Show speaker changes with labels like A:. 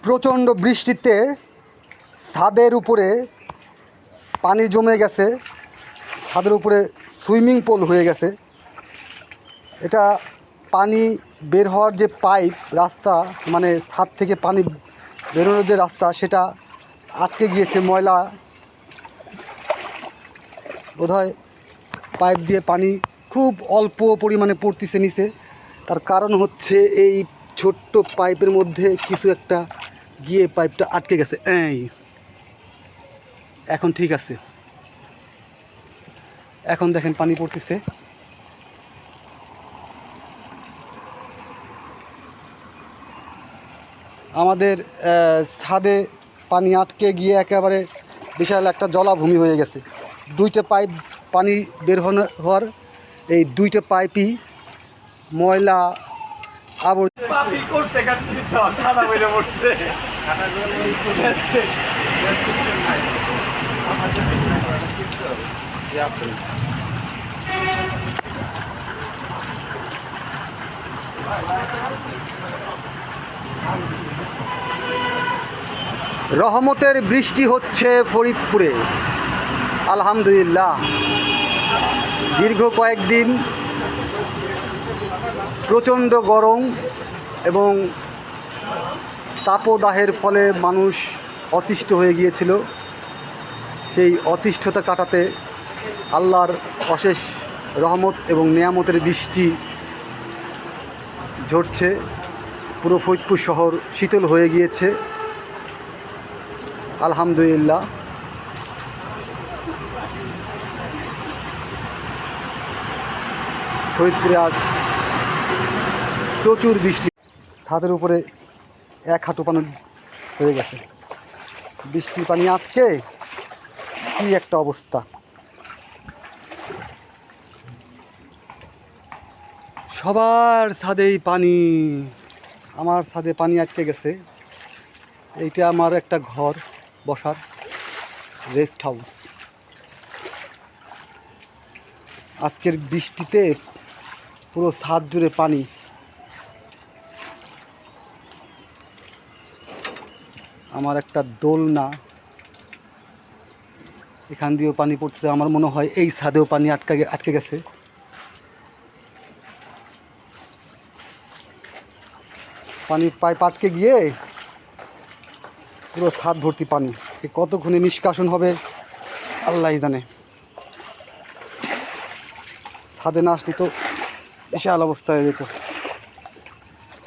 A: প্রচণ্ড বৃষ্টিতে ছাদের উপরে পানি জমে গেছে, ছাদের উপরে সুইমিং পুল হয়ে গেছে। এটা পানি বের হওয়ার যে পাইপ রাস্তা, মানে ছাদ থেকে পানি বেরোনোর যে রাস্তা, সেটা আটকে গিয়েছে। ময়লা বোধহয় পাইপ দিয়ে পানি খুব অল্প পরিমাণে পড়তেছে নিচে। তার কারণ হচ্ছে এই ছোট্ট পাইপের মধ্যে কিছু একটা গিয়ে পাইপটা আটকে গেছে। এখন ঠিক আছে, এখন দেখেন পানি পড়তেছে। আমাদের ছাদে পানি আটকে গিয়ে একেবারে বিশাল একটা জলাভূমি হয়ে গেছে। দুইটা পাইপ পানি বের হওয়ার, এই দুইটা পাইপই ময়লা রহমতের বৃষ্টি হচ্ছে ফরিদপুরে, আলহামদুলিল্লাহ। দীর্ঘ কয়েকদিন প্রচণ্ড গরম এবং তাপদাহের ফলে মানুষ অতিষ্ঠ হয়ে গিয়েছিল। সেই অতিষ্ঠতা কাটাতে আল্লাহর অশেষ রহমত এবং নেয়ামতের বৃষ্টি ঝরছে। পুরো ফরিদপুর শহর শীতল হয়ে গিয়েছে, আলহামদুলিল্লাহ। ফরিদপুরে আজ প্রচুর বৃষ্টি, ছাদের উপরে এক হাঁটু পানি হয়ে গেছে। বৃষ্টির পানি আটকে কি একটা অবস্থা। সবার ছাদেই পানি, আমার ছাদে পানি আটকে গেছে। এইটা আমার একটা ঘর বসার, রেস্ট হাউস। আজকের বৃষ্টিতে পুরো ছাদ জুড়ে পানি। আমার একটা দোলনা, এখান দিয়েও পানি পড়ছে। আমার মনে হয় এই ছাদেও পানি আটকে গেছে। পানির পাইপ আটকে গিয়ে পুরো ছাদ ভর্তি পানি। কতক্ষণে নিষ্কাশন হবে আল্লাহই জানে। ছাদে না আসলে তো বিশাল অবস্থা হয়ে যেত।